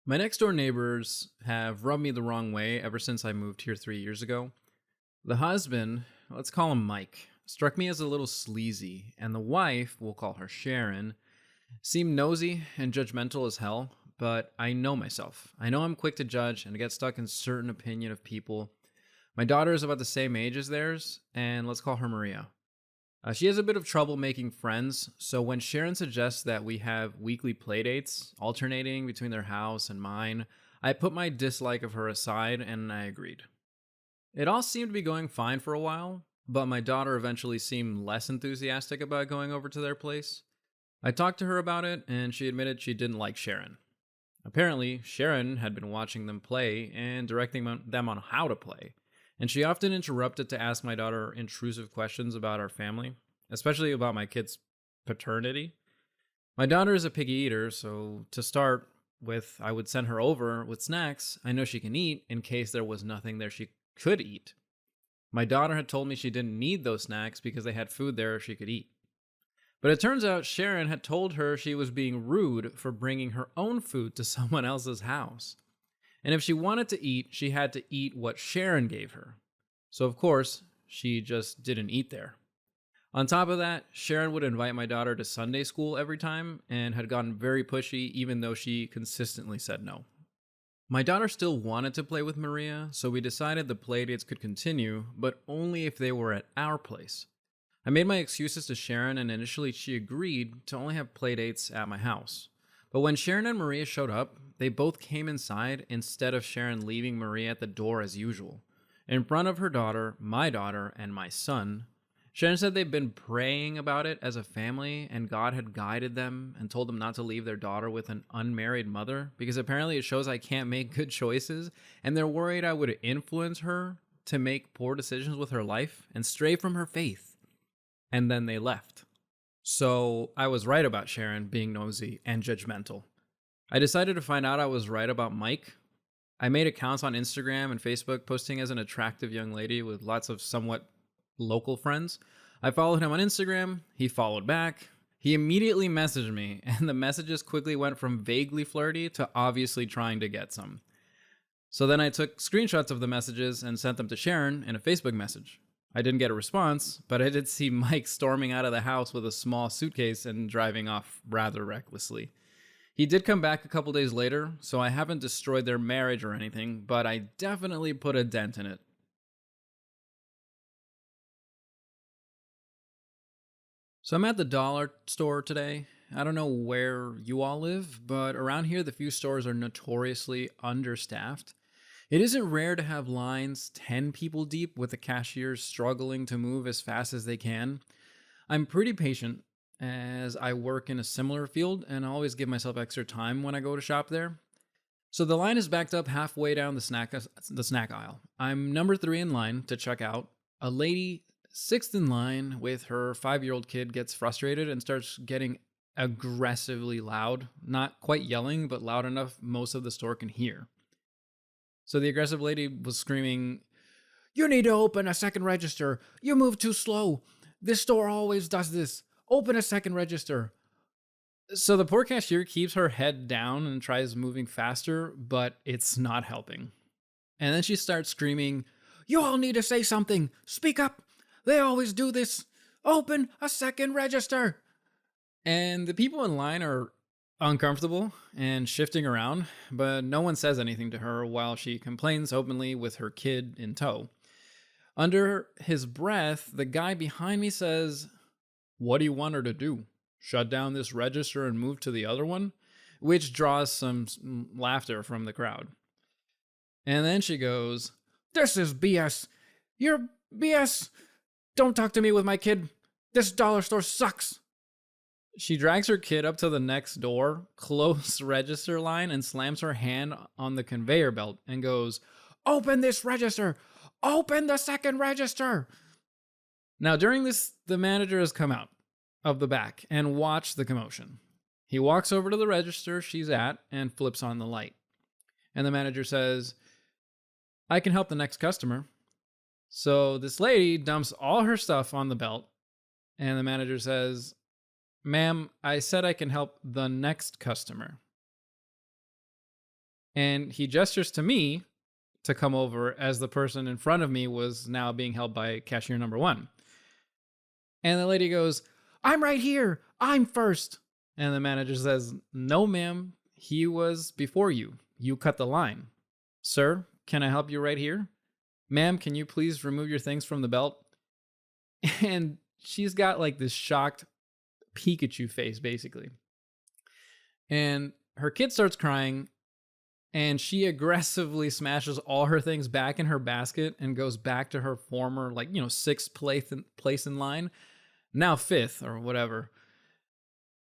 My next door neighbors have rubbed me the wrong way ever since I moved here 3 years ago. The husband, let's call him Mike, struck me as a little sleazy, and the wife, we'll call her Sharon, seemed nosy and judgmental as hell. But I know myself. I know I'm quick to judge and to get stuck in certain opinion of people. My daughter is about the same age as theirs, and let's call her Maria. She has a bit of trouble making friends, so when Sharon suggests that we have weekly playdates, alternating between their house and mine, I put my dislike of her aside and I agreed. It all seemed to be going fine for a while, but my daughter eventually seemed less enthusiastic about going over to their place. I talked to her about it, and she admitted she didn't like Sharon. Apparently, Sharon had been watching them play and directing them on how to play, and she often interrupted to ask my daughter intrusive questions about our family, especially about my kid's paternity. My daughter is a picky eater, so to start with, I would send her over with snacks I know she can eat in case there was nothing there she could eat. My daughter had told me she didn't need those snacks because they had food there she could eat. But it turns out Sharon had told her she was being rude for bringing her own food to someone else's house. And if she wanted to eat, she had to eat what Sharon gave her. So, of course, she just didn't eat there. On top of that, Sharon would invite my daughter to Sunday school every time and had gotten very pushy, even though she consistently said no. My daughter still wanted to play with Maria, so we decided the playdates could continue, but only if they were at our place. I made my excuses to Sharon, and initially she agreed to only have playdates at my house. But when Sharon and Maria showed up, they both came inside instead of Sharon leaving Maria at the door as usual. In front of her daughter, my daughter, and my son, Sharon said they'd been praying about it as a family, and God had guided them and told them not to leave their daughter with an unmarried mother because apparently it shows I can't make good choices, and they're worried I would influence her to make poor decisions with her life and stray from her faith. And then they left. So I was right about Sharon being nosy and judgmental. I decided to find out I was right about Mike. I made accounts on Instagram and Facebook posting as an attractive young lady with lots of somewhat local friends. I followed him on Instagram. He followed back. He immediately messaged me, and the messages quickly went from vaguely flirty to obviously trying to get some. So then I took screenshots of the messages and sent them to Sharon in a Facebook message. I didn't get a response, but I did see Mike storming out of the house with a small suitcase and driving off rather recklessly. He did come back a couple days later, so I haven't destroyed their marriage or anything, but I definitely put a dent in it. So I'm at the dollar store today. I don't know where you all live, but around here the few stores are notoriously understaffed. It isn't rare to have lines 10 people deep with the cashiers struggling to move as fast as they can. I'm pretty patient as I work in a similar field and I always give myself extra time when I go to shop there. So the line is backed up halfway down the snack aisle. I'm number 3 in line to check out. A lady sixth in line with her 5-year-old kid gets frustrated and starts getting aggressively loud, not quite yelling, but loud enough most of the store can hear. So the aggressive lady was screaming, "You need to open a second register. You move too slow. This store always does this. Open a second register." So the poor cashier keeps her head down and tries moving faster, but it's not helping. And then she starts screaming, "You all need to say something. Speak up. They always do this. Open a second register." And the people in line are uncomfortable and shifting around, but no one says anything to her while she complains openly with her kid in tow. Under his breath, the guy behind me says, "What do you want her to do? Shut down this register and move to the other one?" Which draws some laughter from the crowd. And then she goes, "This is BS. You're BS. Don't talk to me with my kid. This dollar store sucks." She drags her kid up to the next door, close register line, and slams her hand on the conveyor belt and goes, "Open this register! Open the second register!" Now, during this, the manager has come out of the back and watched the commotion. He walks over to the register she's at and flips on the light. And the manager says, "I can help the next customer." So this lady dumps all her stuff on the belt, and the manager says, "Ma'am, I said I can help the next customer." And he gestures to me to come over as the person in front of me was now being held by cashier number one. And the lady goes, "I'm right here. I'm first." And the manager says, "No, ma'am. He was before you. You cut the line. Sir, can I help you right here? Ma'am, can you please remove your things from the belt?" And she's got like this shocked Pikachu face, basically. And her kid starts crying, and she aggressively smashes all her things back in her basket and goes back to her former, like, sixth place in line, now fifth or whatever.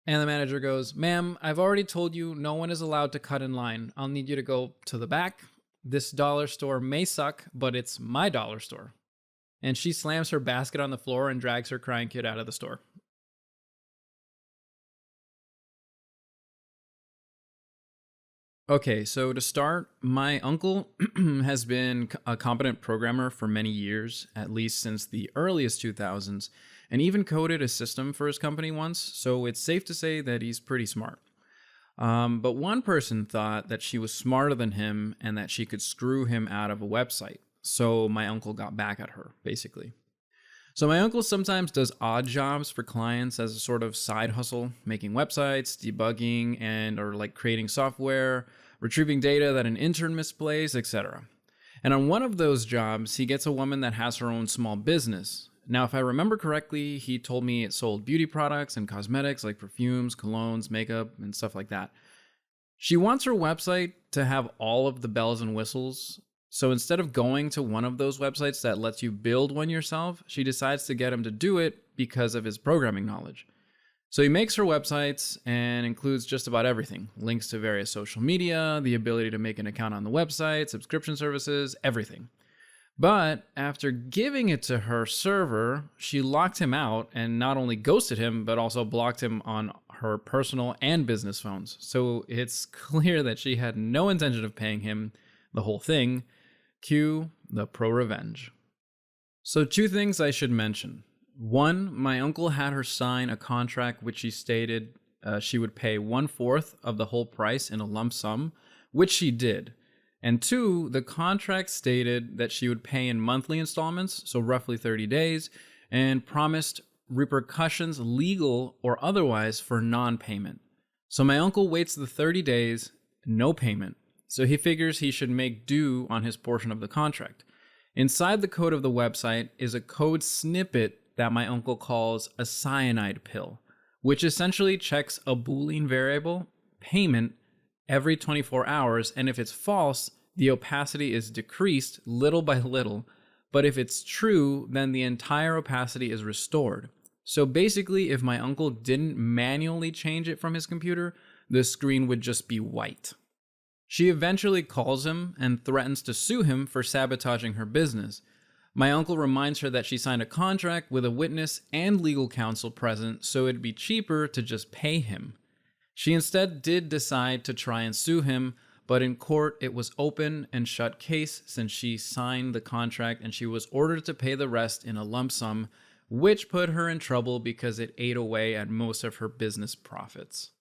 And the manager goes, "Ma'am, I've already told you no one is allowed to cut in line. I'll need you to go to the back. This dollar store may suck, but it's my dollar store." And she slams her basket on the floor and drags her crying kid out of the store. Okay, so to start, my uncle has been a competent programmer for many years, at least since the earliest 2000s, and even coded a system for his company once, so it's safe to say that he's pretty smart. But one person thought that she was smarter than him and that she could screw him out of a website, so my uncle got back at her, basically. So my uncle sometimes does odd jobs for clients as a sort of side hustle, making websites, debugging, and or like creating software, retrieving data that an intern misplays, etc. And on one of those jobs, he gets a woman that has her own small business. Now, if I remember correctly, he told me it sold beauty products and cosmetics like perfumes, colognes, makeup, and stuff like that. She wants her website to have all of the bells and whistles. So instead of going to one of those websites that lets you build one yourself, she decides to get him to do it because of his programming knowledge. So he makes her websites and includes just about everything: links to various social media, the ability to make an account on the website, subscription services, everything. But after giving it to her server, she locked him out and not only ghosted him, but also blocked him on her personal and business phones. So it's clear that she had no intention of paying him the whole thing. Cue the pro revenge. So, two things I should mention. One, my uncle had her sign a contract which she stated she would pay 1/4 of the whole price in a lump sum, which she did. And two, the contract stated that she would pay in monthly installments, so roughly 30 days, and promised repercussions, legal or otherwise, for non-payment. So my uncle waits the 30 days, no payment. So he figures he should make do on his portion of the contract. Inside the code of the website is a code snippet that my uncle calls a cyanide pill, which essentially checks a Boolean variable, payment, every 24 hours, and if it's false, the opacity is decreased little by little, but if it's true, then the entire opacity is restored. So basically, if my uncle didn't manually change it from his computer, the screen would just be white. She eventually calls him and threatens to sue him for sabotaging her business. My uncle reminds her that she signed a contract with a witness and legal counsel present, so it'd be cheaper to just pay him. She instead did decide to try and sue him, but in court it was open and shut case since she signed the contract and she was ordered to pay the rest in a lump sum, which put her in trouble because it ate away at most of her business profits.